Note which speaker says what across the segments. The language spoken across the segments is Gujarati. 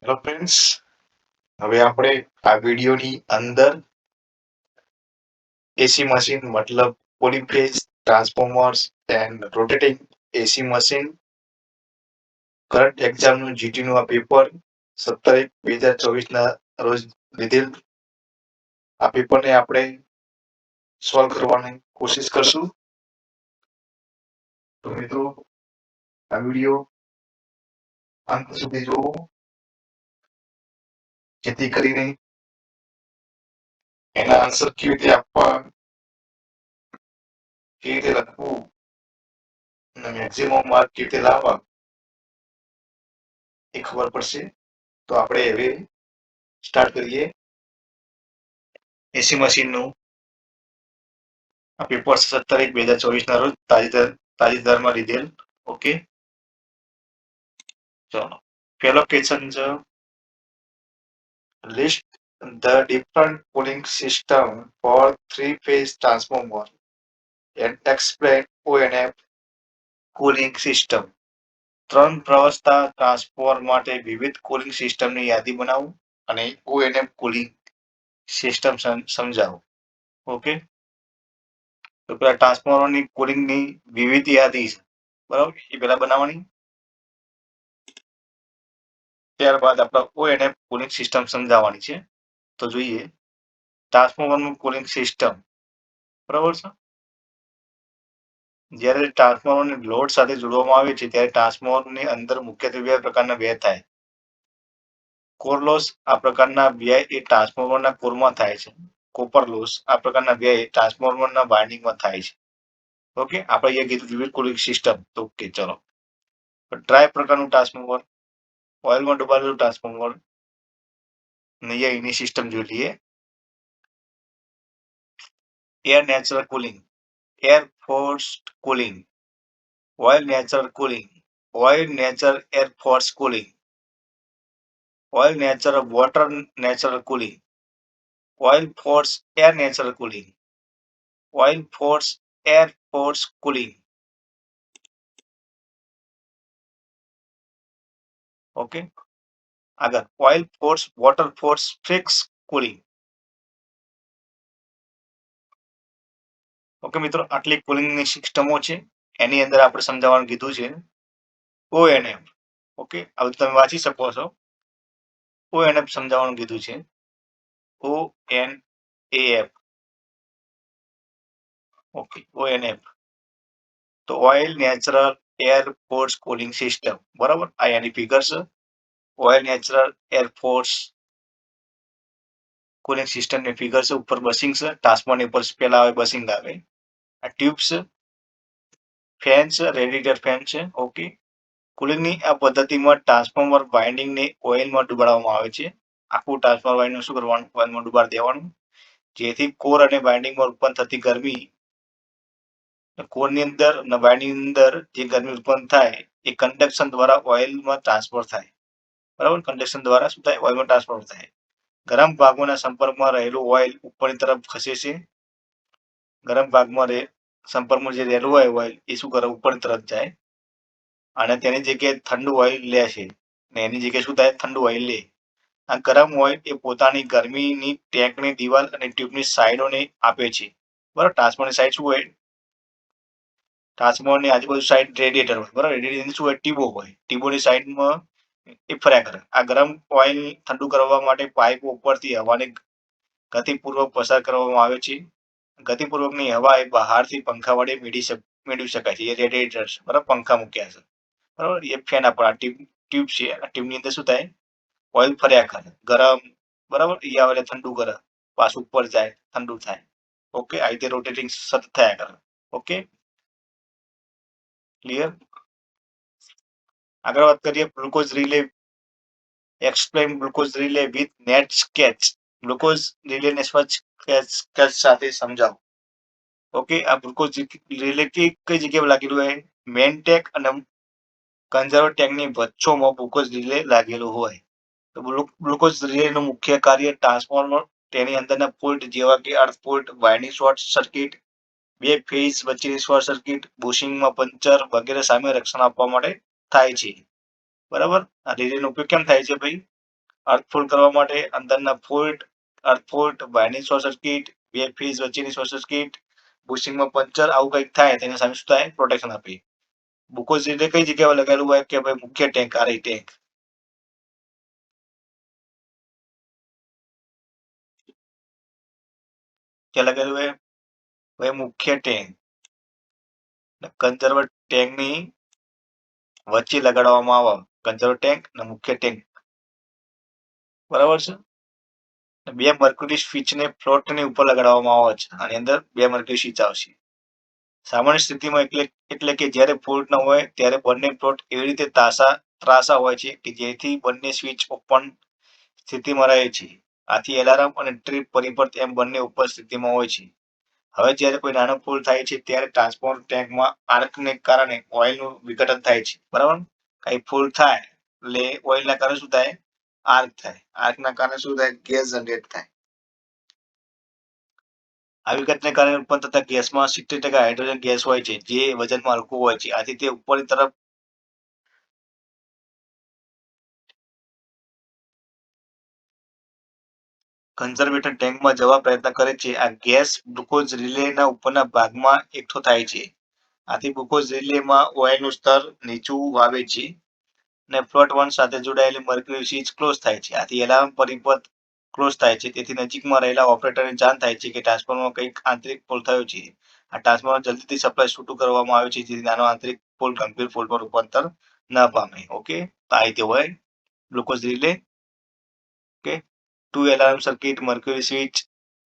Speaker 1: હેલો ફ્રેન્ડ્સ, હવે આપણે આ વિડીયોની અંદર એસી મશીન મતલબ polyphase transformers and rotating AC machine current એક્ઝામનું જીટીનું આ પેપર 17/1/2024 ના રોજ લીધેલ. આ પેપરને આપણે સોલ્વ કરવાની કોશિશ કરશું. તો મિત્રો, આ વિડીયો અંત સુધી જોવો, જેથી કરીને એના આન્સર કેવી રીતે આપવા, કેવી રીતે લખવું અને મેક્સિમમ માર્ક કેવી રીતે લાવવા એ ખબર પડશે. તો આપણે હવે સ્ટાર્ટ કરીએ એસી મશીનનું આ પેપર 17/1/2024 ના રોજ તાજેતરમાં લીધેલ. ઓકે, ચલો. પહેલો ક્વેશ્ચન છે, list the different cooling system for 3-phase transformer and explain ONF cooling system. 3 પ્રવસ્થા ટ્રાન્સફોર્મર માટે વિવિધ કુલિંગ સિસ્ટમની યાદી બનાવો અને ONF કુલિંગ સિસ્ટમ સમજાવો. ઓકે, તો પેલા ટ્રાન્સફોર્મરની કુલિંગની વિવિધ યાદી છે, બરાબર, એ પેલા બનાવવાની. ત્યારબાદ આપણે ONF કુલિંગ સિસ્ટમ સમજાવવાની છે. તો જોઈએ ટ્રાન્સફોર્મરનું કુલિંગ સિસ્ટમ, બરાબર છે. જ્યારે ટ્રાન્સફોર્મરને લોડ સાથે જોડવામાં આવે છે ત્યારે ટ્રાન્સફોર્મરની અંદર મુખ્યત્વે બે પ્રકારના વ્યય થાય. કોર લોસ આ પ્રકારના વ્યય એ ટ્રાન્સફોર્મરના કોરમાં થાય છે. કોપર લોસ આ પ્રકારના વ્યય ટ્રાન્સફોર્મરના વાઇન્ડિંગમાં થાય છે. ઓકે, આપણે અહીંયા કીધું વિવિધ કુલિંગ સિસ્ટમ. તો ઓકે, ચલો. ડ્રાય પ્રકારનું ટ્રાન્સફોર્મર, ઓઇલમાં ડુબાડેલું ટ્રાન્સફોર્મર, અહીંયા એની સિસ્ટમ જોઈ લઈએ. Air natural cooling, air forced cooling, oil natural cooling, oil nature air force cooling, oil nature water natural cooling, oil force air natural cooling, oil force air force cooling. Okay, આગળ oil force water force fix cooling. Okay મિત્રો, આટલી કુલિંગની સિસ્ટમો છે, એની અંદર આપણે સમજાવવાનું કીધું છે ONF. ઓકે, હવે તમે વાંચી શકો છો. ONF સમજાવવાનું કીધું છે, ONAF. ઓકે, ONF તો oil natural air force cooling system, બરાબર. આ એની ફિગર છે. Oil natural air force cooling સિસ્ટમની ફિગર છે. ઉપર બસિંગ છે, ટ્રાન્સફોર્મરની ઉપર પેલા આવે બસિંગ આવે. આ ટ્યુબ છે, ફેન છે, રેડિએટર ફેન છે. ઓકે, કુલિંગની આ પદ્ધતિમાં ટ્રાન્સફોર્મર વાઇન્ડિંગને ઓઇલમાં ડુબાડવામાં આવે છે. આખું ટ્રાન્સફોર્મર વાઇન્ડિંગ શું કરવાનું? ઓઇલમાં ડુબાડી દેવાનું, જેથી કોર અને વાઇન્ડિંગમાં ઉત્પન્ન થતી ગરમી, કોરની અંદર અને વાઇન્ડિંગની અંદર જે ગરમી ઉત્પન્ન થાય એ કન્ડક્શન દ્વારા ઓઇલમાં ટ્રાન્સફર થાય. બરાબર, કન્ડક્શન દ્વારા શું થાય? ઓઇલમાં ટ્રાન્સફર થાય. ગરમ ભાગોના સંપર્કમાં રહેલું ઓઇલ ઉપરની તરફ ખસે છે. ગરમ ભાગમાં સંપર્કમાં જે રહેલું હોય ઓઇલ એ શું કરે? ઉપરની તરફ જાય અને તેની જગ્યાએ ઠંડુ ઓઇલ લે છે, ને એની જગ્યાએ શું થાય? ઠંડુ ઓઇલ લે. આ ગરમ ઓઇલ એ પોતાની ગરમીની ટેન્કની દિવાલ અને ટ્યુબની સાઈડોને આપે છે. બરાબર, ટ્રાન્સફોર્મરની સાઈડ શું હોય? ટ્રાન્સફોર્મરની આજુબાજુ સાઈડ રેડિએટર હોય, બરાબર. રેડિએટરની શું હોય? ટ્યુબો હોય. ટ્યુબોની સાઈડમાં એ ફર્યા કરે. આ ગરમ ઓઇલ ઠંડુ કરવા માટે પાઇપો ઉપરથી હવાને ગતિપૂર્વક પસાર કરવામાં આવે છે. ગતિપૂર્વકની હવા એ બહારથી પંખા વડે મેળવી શકાય છે. એ રેડિએટર છે, બરાબર. પંખા મૂક્યા છે, બરાબર. એ ફેન પર આ ટ્યુબ છે. આ ટ્યુબની અંદર શું થાય? ઓઇલ ફર્યા કરે, ગરમ, બરાબર. એ આવે ઠંડુ કરે, પાછું ઉપર જાય, ઠંડુ થાય. ઓકે, આ રીતે રોટેટિંગ સતત થયા કરે. Okay, clear? આગળ વાત કરીએ glucose relay. Explain glucose relay with neat sketch. Glucose રિલેને સ્કેચ સાથે સમજાવો. ઓકે, આ ગ્લુકોઝ રિલે કઈ જગ્યાએ લાગેલું હોય? મેન ટેક અને કન્ઝર્વર ટેકની વચ્ચોમાં ગ્લુકોઝ રિલે લાગેલું હોય. તો ગ્લુકોઝ રિલેનું મુખ્ય કાર્ય ટ્રાન્સફોર્મર, તેની અંદરના પોર્ટ જેવા કે અર્થ પોર્ટ, વાઇન્ડિંગ શોર્ટ સર્કિટ, બે ફેઝ વચ્ચેની શોર્ટ સર્કિટ, બુશિંગમાં પંચર વગેરે સામે રક્ષણ આપવા માટે થાય છે. બરાબર, આ રિલેનો ઉપયોગ કેમ થાય છે ભાઈ? અર્થફોલ કરવા માટે અંદરના ફોલ્ટ, અર્થફોલ્ટ, વાયરની શોર્ટ સર્કિટ, બે ફેઝ વચ્ચેની શોર્ટ સર્કિટ, બુશિંગમાં પંચર, આવું કંઈક થાય તેની સામે શું થાય? પ્રોટેક્શન આપી. બુકોઝ રિલે કઈ જગ્યાએ લગાવેલું હોય કે ભાઈ મુખ્ય ટેન્ક, આરઆઈ ટેન્ક. ક્યાં લગાવેલું હોય? ભાઈ મુખ્ય ટેન્ક. કન્ઝર્વર ટેન્કની વચ્ચે લગાડવામાં આવે. કન્ઝર્વર ટેન્ક અને મુખ્ય ટેન્ક. બરાબર છે. બે મર્ક્યુરી સ્વિચને ફ્લોટની ઉપર લગાડવામાં આવે છે. આની અંદર બે મર્ક્યુરી સ્વિચ આવશે. સામાન્ય સ્થિતિમાં એટલે કે જ્યારે ફોલ્ટ ન હોય ત્યારે બંને ફ્લોટ એવી રીતે ત્રાંસા હોય છે કે જેથી બંને સ્વિચ ઓપન સ્થિતિમાં રહે છે. આથી એલાર્મ અને ટ્રીપ પરિપથ એમ બંને ઉપર સ્થિતિમાં હોય છે. હવે જ્યારે કોઈ નાનો ફોલ્ટ થાય છે ત્યારે ટ્રાન્સફોર્મર ટેન્કમાં આર્કને કારણે ઓઇલનું વિઘટન થાય છે. બરાબર? કઈ ફોલ્ટ થાય એટલે ઓઇલના કારણે શું થાય? આર્ક થાય. આર્કના કારણે શું થાય? ગેસ જનરેટ થાય. આ વિઘટનને કારણે ઉત્પન્ન થતા ગેસમાં 70% હાઇડ્રોજન ગેસ હોય છે, જે વજનમાં હલકું હોય છે. આથી તે ઉપરની તરફ કન્ઝર્વેટર ટેન્કમાં જવા પ્રયત્ન કરે છે. આ ગેસ ગ્લુકોઝ રિલેના ઉપરના ભાગમાં એકઠો થાય છે. આથી ગ્લુકોઝ રિલેમાં ઓઇલનું સ્તર નીચું આવે છે અને ફ્લોટ 1 સાથે જોડાયેલી મર્ક્યુરી સ્વિચ ક્લોઝ થાય છે. આથી એલાર્મ પરિપથ ક્લોઝ થાય છે. તેથી નજીકમાં રહેલા ઓપરેટરને જાણ થાય છે કે ટ્રાન્સફોર્મરમાં કંઈક આંતરિક ફોલ્ટ થયો છે. આ ટ્રાન્સફોર્મર જલ્દીથી સપ્લાય છૂટું કરવામાં આવે છે, જેથી નાનો આંતરિક ફોલ્ટ ગંભીર ફોલ્ટમાં રૂપાંતર ન પામે. ઓકે, તો આ રીતે હોય glucose relay. Okay, 2 alarm circuit, mercury switch,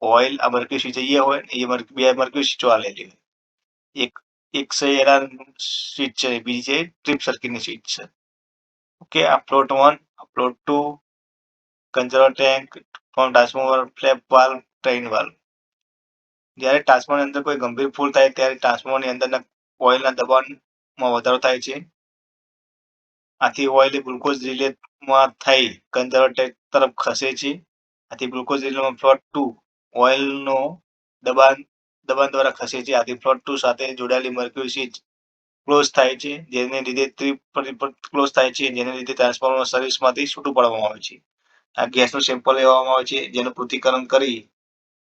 Speaker 1: oil. આ મર્ક્યુરી સ્વિચ અહીંયા હોય, એ બે મર્ક્યુરી સ્વિચો આલેલી હોય. એક છે એલાર્મ સ્વિચ છે, બીજી છે ટ્રીપ સર્કિટની સ્વિચ છે. ઓકે, આ plot 1, plot 2, conservator tank, transformer, flap valve, drain valve. જ્યારે ટ્રાન્સફોર્મરની અંદર કોઈ ગંભીર ફોલ્ટ થાય ત્યારે ટ્રાન્સફોર્મરની અંદરના ઓઇલના દબાણમાં વધારો થાય છે. આથી ઓઇલ ગ્લુકોઝ રિલેમાં થઈ કન્ઝર્વર ટેન્ક તરફ ખસે છે. આથી ગ્લુકોઝ રિલેમાં ફ્લોટ 2 ઓઇલનો દબાણ દ્વારા ખસે છે. આથી ફ્લોટ 2 સાથે જોડાયેલી મર્ક્યુરી સ્વિચ ક્લોઝ થાય છે, જેને લીધે ટ્રીપ પરિપથ ક્લોઝ થાય છે, જેને લીધે ટ્રાન્સફોર્મર સર્વિસમાંથી છૂટું પાડવામાં આવે છે. આ ગેસનું સેમ્પલ લેવામાં આવે છે, જેનું પૃથ્થકરણ કરી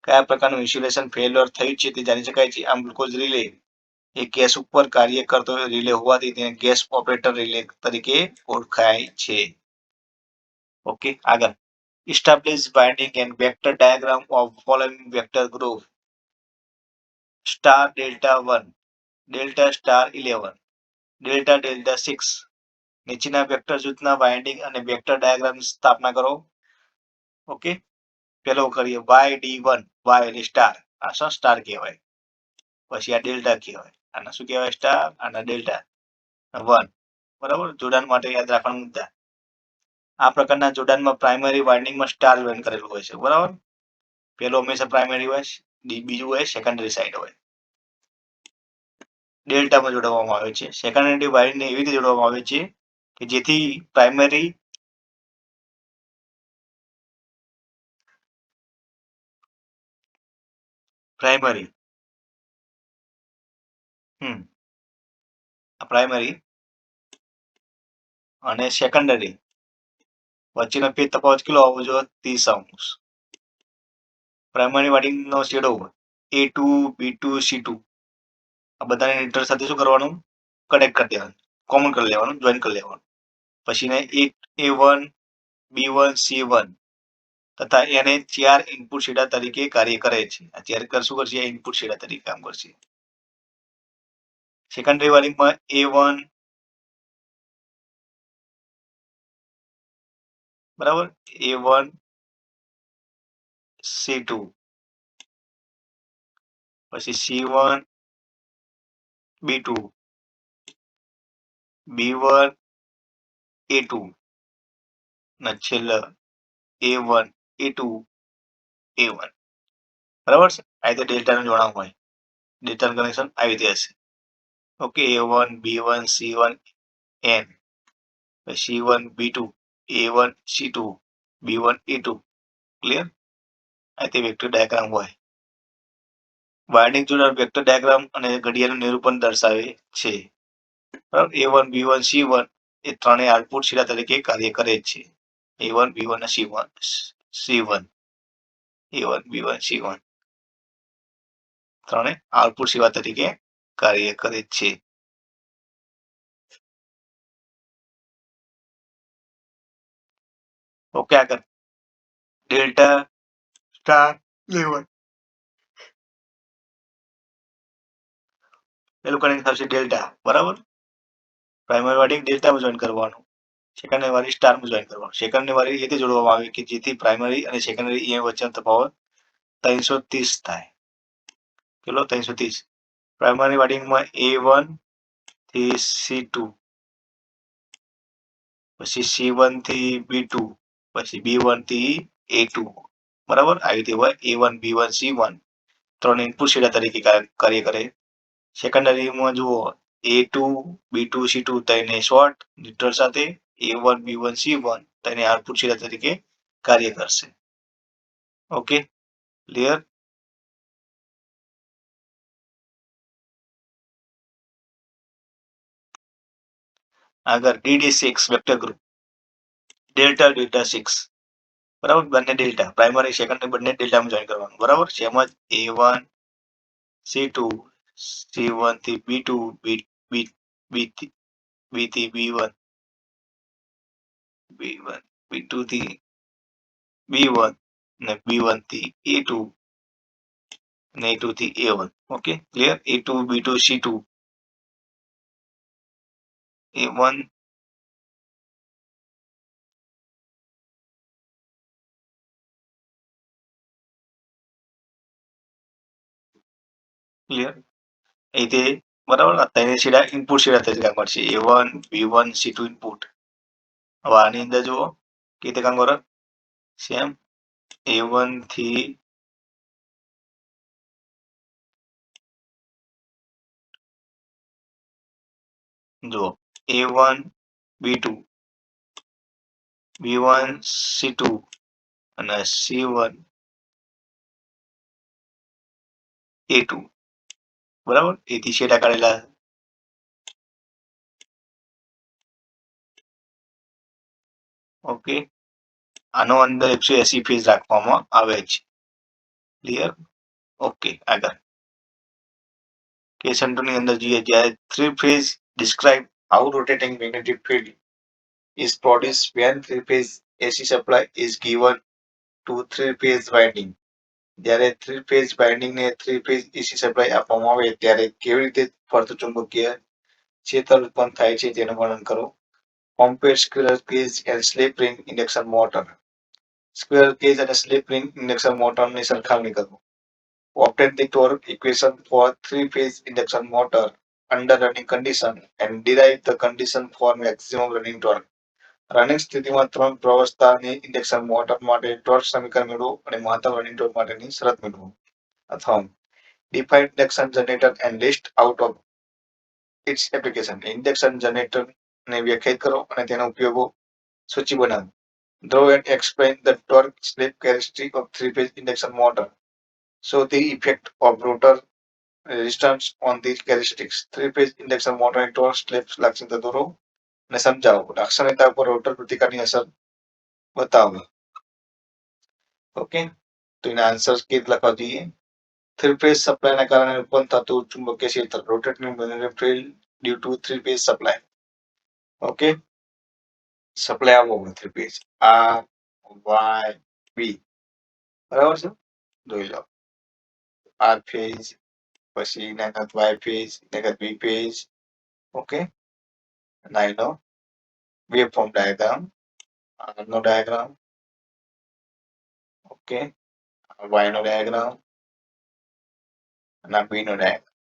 Speaker 1: કયા પ્રકારનું ઇન્સ્યુલેશન ફેલ્યોર થયું છે તે જાણી શકાય છે. આમ ગ્લુકોઝ રિલે એ ગેસ ઉપર કાર્ય કરતો રિલે હોવાથી તેને ગેસ ઓપરેટર રિલે તરીકે ઓળખાય છે. ઓકે, આગળ establish binding and vector diagram of following vector group: star delta 1, delta star 11, delta delta 6. નીચેના વેક્ટર જૂથના બાઇન્ડિંગ અને વેક્ટર ડાયાગ્રામની સ્થાપના કરો. ઓકે, પેલો કરીએ y_d1, y એટલે સ્ટાર. આ શું સ્ટાર કહેવાય. પછી આ ડેલ્ટા કહેવાય. આને શું કહેવાય? સ્ટાર. અને ડેલ્ટા 1. બરાબર, જોડાણ માટે યાદ રાખવાનું મુદ્દા. આ પ્રકારના જોડાણમાં પ્રાઇમરી વાઇન્ડિંગમાં સ્ટાર જોઈન કરેલું હોય છે. બરાબર, પેલો હંમેશા પ્રાઇમરી હોય, બીજું હોય સેકન્ડરી સાઈડ હોય. ડેલ્ટામાં જોડવામાં આવે છે. સેકન્ડરી વાઇન્ડિંગને એવી રીતે જોડવામાં આવે છે કે જેથી પ્રાઇમરી અને સેકન્ડરી વચ્ચેનો ફેઝ તફાવત કેટલો આવવો જોઈએ? 30°. Primary વાઇન્ડિંગનો shadow A2, B2, C2 આ બધાને ન્યુટ્રલ સાથે શું કરવાનું? કનેક્ટ કરી દેવાનું, કોમન કરી લેવાનું, જોઈન કરી લેવાનું. પછીને A1, B1, C1 તથા એને 4 ઇનપુટ શેડા તરીકે કાર્ય કરે છે. અત્યારે શું કરશે? ઇનપુટ શેડા તરીકે કામ કરશે. સેકન્ડરી વાઇન્ડિંગમાં A1 બરાબર, A1, C2 પછી C1, B2, B1, A2 અને છેલ્લે A1, A2, A1. બરાબર છે. આ રીતે ડેલ્ટાનું જોડાણ હોય. ડેલ્ટાનું કનેક્શન આવી રીતે હશે. Okay, A1, B1, C1, N, C1, B2, A1, C2, B1, A2. Clear? આ રીતે વેક્ટર ડાયાગ્રામ હોય. વાઇન્ડિંગ જોડાણ વેક્ટર ડાયાગ્રામ અને ઘડિયાળનું નિરૂપણ દર્શાવે છે. બરાબર, A1, B1, C1 એ ત્રણેય આઉટપુટ શેડા તરીકે કાર્ય કરે છે. A1 B1 અને C1 A1 B1 C1 ત્રણે આઉટપુટ સેવા તરીકે કાર્ય કરે છે. ઓકે, આગળ ડેલ્ટા સ્ટાર લેવલ પેલું કનેક્ટ થશે ડેલ્ટા, બરાબર. પ્રાઇમરી વાળી ડેલ્ટામાં જોઈન કરવાનું, સેકન્ડરી વાળી સ્ટારમાં જોઈન કરવાનું. સેકન્ડરી વાળી એથી જોડવામાં આવે કે જેથી પ્રાઇમરી અને સેકન્ડરી એ વચ્ચેનો તફાવત 330 થાય. કેટલો? 330. પ્રાઇમરી વાળીમાં A1 થી C2, પછી C1 થી B2, પછી B1 થી A2, બરાબર. આવી રીતે હોય A1 B1 C1 ત્રણ ઇનપુટ સેવા તરીકે કાર્ય કરે. સેકન્ડરીમાં જુઓ A2 B2 C2 ત્રણે શોર્ટ ન્યુટ્રલ સાથે A1 B1 C1 ત્રણે આઉટપુટ સેવા તરીકે કાર્ય કરશે. Okay, clear. આગળ DD6 vector group delta delta 6, બરાબર. બંને ડેલ્ટા પ્રાઇમરી સેકન્ડરી બંને ડેલ્ટામાં જોઈન કરવાનું, બરાબર. જેમ જ A1 C2 C1 થી B2 B થી B1 B2 થી B1 ને B1 થી A2 ને A2 થી A1. Okay, clear. A2 B2 C2 A1 clear. એ રીતે, બરાબર. ત્રણે સેડા ઇનપુટ સેડા તરીકે કામ કરશે. A1 B1 C2 input. હવે આની અંદર જુઓ કે રીતે કામ કરે. સેમ A1 થી જુઓ A1 B2 B1 C2 અને C1 A2, બરાબર. એથી સેડા કાઢેલા. ઓકે, આનો અંદર 180 ફેઝ રાખવામાં આવે છે. ક્લિયર. ઓકે, આગળ કેસ ની અંદર જોઈએ જ્યારે 3 phase describe how rotating magnetic field is produced when 3 phase AC supply is given to 3 phase winding. જ્યારે 3 phase winding ને 3 phase AC supply આપવામાં આવે ત્યારે કેવી રીતે ફરતું ચુંબકીય ક્ષેત્ર ઉત્પન્ન થાય છે તેનું વર્ણન કરો. Compare squirrel cage and slip ring induction motor. Squirrel cage અને slip ring induction motor ની સરખામણી કરો. Obtain the torque equation for 3-phase induction motor under running condition and derive the condition for maximum running torque. Running સ્થિતિમાં ત્રણ પ્રાવસ્થાની ઇન્ડક્શન મોટર માટે ટોર્ક સમીકરણ મેળવો અને મહત્તમ રનિંગ ટોર્ક માટેની શરત મેળવો. અથવા define induction generator and list out of its application. Induction જનરેટરને વ્યાખ્યાયિત કરો અને તેના ઉપયોગો સૂચિ બનાવો. Draw and explain the torque slip characteristic of 3-phase induction motor. Show the effect of rotor resistance on these characteristics. 3-phase induction motor and torque slip લાક્ષણિકતા દોરો અને સમજાવો. લાક્ષણિકતા પર રોટર પ્રતિકારની અસર બતાવો. ઓકે, તો એના આન્સર કેવી લખવા જોઈએ. 3-phase સપ્લાયના કારણે ઉત્પન્ન થતું ચુંબકીય ક્ષેત્ર rotating magnetic field due to 3-phase supply. Okay, supply આવો 3-phase R Y B, બરાબર છે. જોઈ લો R phase, પછી negative Y phase, negative B phase. Okay, now you know waveform diagram, R નો diagram. ઓકે, Y નો diagram અને B નો diagram.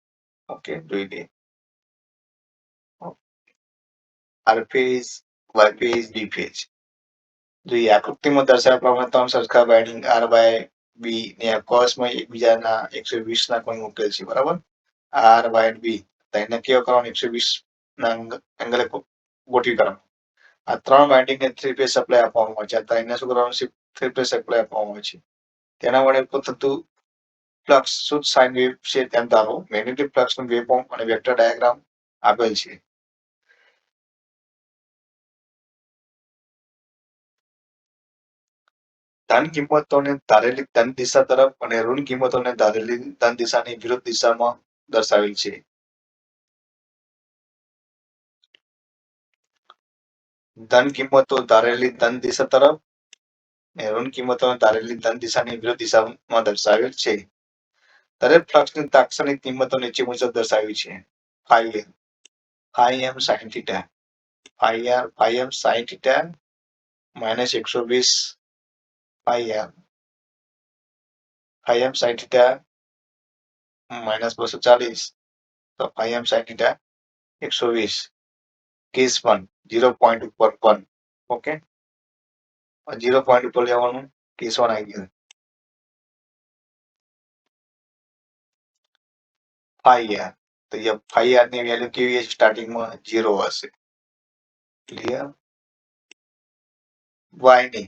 Speaker 1: ઓકે, જોઈ લઈએ. R phase, Y phase, B phase. જોઈએ આકૃતિમાં દર્શાવ્યા પ્રમાણે ત્રણ સરખા વાઇન્ડિંગ R Y B ને અકોસમાં એકબીજાના 120 ના કોણ મૂકેલ છે, બરાબર. R Y B તો એને કેવો કરવાનો 120 ના એંગલે ગોઠવી કરવાનો. આ ત્રણ વાઇન્ડિંગ ને 3-phase સપ્લાય આપવામાં આવે છે. આ ત્રણને શું કરવાનું છે? 3-phase સપ્લાય આપવામાં આવે છે. તેના વડે ઉત્પન્ન થતું ફ્લક્સ શુદ્ધ સાઇન વેવ છે તેમ ધારો. મેગ્નેટિક ફ્લક્સનું વેવફોર્મ અને વેક્ટર ડાયાગ્રામ આપેલ છે. ધન કિંમતોને ધારેલી ધન દિશા તરફ અને ઋણ કિંમતોને ધારેલી ધન દિશાની વિરુદ્ધ દિશામાં દર્શાવેલ છે. ધન કિંમતો ધારેલી ધન દિશા તરફ અને ઋણ કિંમતો ધારેલી ધન દિશાની વિરુદ્ધ દિશામાં દર્શાવેલ છે. દરેક ફ્લક્સની તાત્ક્ષણિક કિંમતો નીચે મુજબ દર્શાવી છે. phi m sin theta, phi m sin theta minus 120 phi m, phi m sin theta minus 240, તો phi m sin theta 120. Case 1 0 point ઉપર 1. ઓકે, 0 પોઈન્ટ ઉપર લેવાનું. કેસ 1 આવી ગયો. phi r, તો ये phi r ની વેલ્યુ કેવી હશે? સ્ટાર્ટિંગમાં 0 હશે. ક્લિયર? y ની,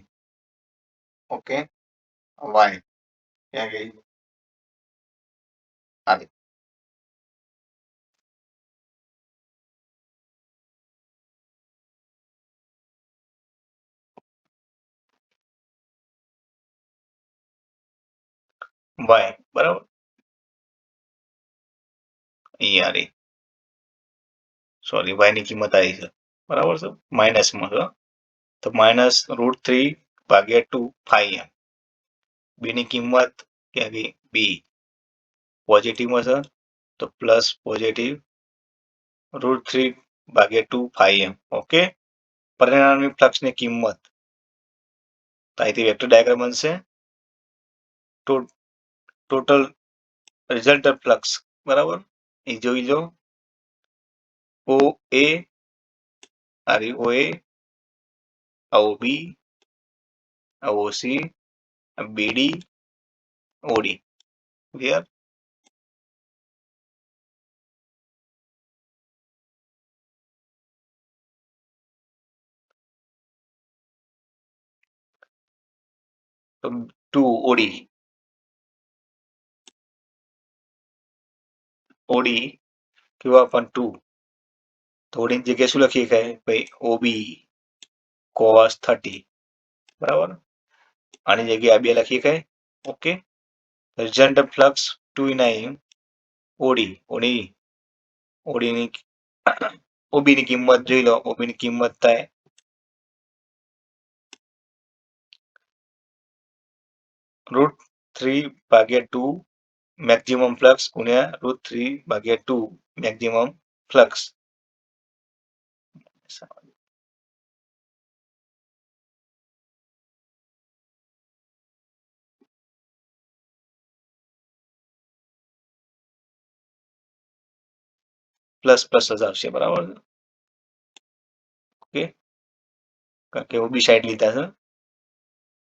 Speaker 1: ઓકે, y ક્યાં ગઈ? આવી. y બરાબર. અહીંયા રે, સોરી, y ની કિંમત આવી છે બરાબર છે, માઇનસમાં છે. તો માઇનસ √3 ભાગ્યા 2 phi m. b ની કિંમત ક્યાં ગઈ? b પોઝિટિવમાં છે, તો પ્લસ પોઝિટિવ √3 ભાગ્યા 2 phi m. ઓકે, પરિણામની ફ્લક્સની કિંમત, તો અહીંથી વેક્ટર ડાયાગ્રામ બનશે. ટોટલ રિઝલ્ટન્ટ ફ્લક્સ બરાબર, એ જોઈ લો. OA, આ OA, OB, OC, BD, OD. Clear? તો 2 OD, OD કેવા પણ 2, તો OD ની જગ્યાએ શું લખી શકાય ભાઈ? OB cos 30 બરાબર. આની જગ્યાએ આ બે લખી શકાય. ઓકે, રિઝલ્ટન્ટ ફ્લક્સ 2 OD, ની OB ની કિંમત જોઈ લો. OB ની કિંમત થાય √3 ભાગ્યા 2 મેક્સિમમ ફ્લક્સ ગુણ્યા √3 ભાગ્યા 2 મેક્સિમમ ફ્લક્સ. પ્લસ પ્લસ જ આવશે બરાબર. ઓકે, કારણ કે OB સાઈડ લીધા છે,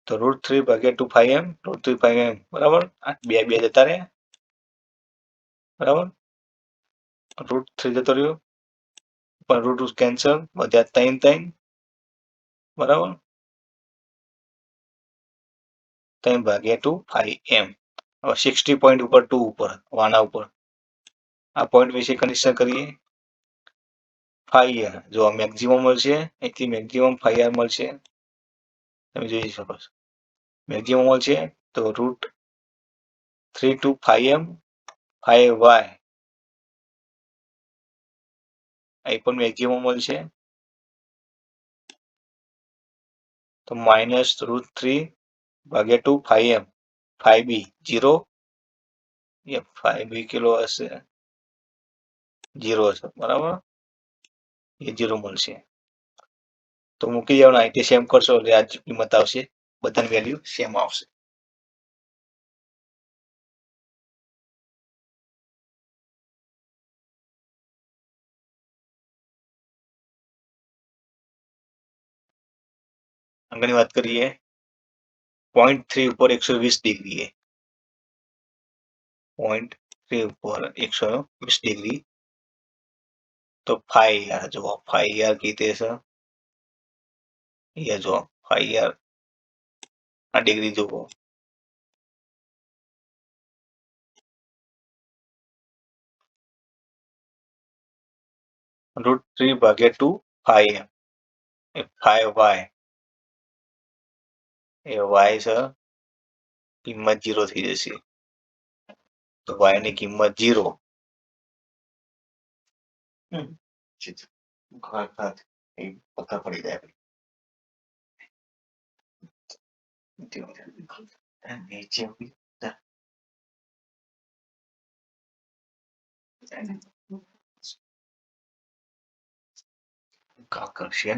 Speaker 1: તો √3 ભાગ્યા 2 phi m, √3 phi m બરાબર. બે બે જતા રહ્યા બરાબર. √3 જતો રહ્યો, પણ √2 કેન્સલ, વધ્યા 3 3 બરાબર. 3 ભાગ્યા 2 phi m. હવે 60 પોઈન્ટ ઉપર 2 ઉપર વાના ઉપર આ પોઈન્ટ વિશે કનેક્શન કરીએ. phi r જો મેક્સિમમ મળશે, અહીંથી મેક્સિમમ phi r મળશે, તમે જોઈ શકો છો. મેક્સિમમ મળશે તો √3 to phi m phi y, અહીં પણ મેક્સિમમ મળશે, તો માઇનસ √3 ભાગ્યા 2 phi m, phi b 0, phi b kilo હશે 0 હશે બરાબર. એ 0 મળશે. તો મૂકી દેવાનું, અહીંથી સેમ કરશો એટલે આ જ કિંમત આવશે, બધાની વેલ્યુ સેમ આવશે. આગળની વાત કરીએ. 0.3 ઉપર 120 ડિગ્રી, 0.3 ઉપર 120 ડિગ્રી, તો phi r જુઓ, phi r કીધે છે. અહીંયા જુઓ phi r આ ડિગ્રી જુઓ, √3 ભાગ્યા 2 phi m, phi y, એ y છે કિંમત 0 થઈ જશે. તો y ની કિંમત 0. એ પત્તા પડી જાય. નીચે કાકર છે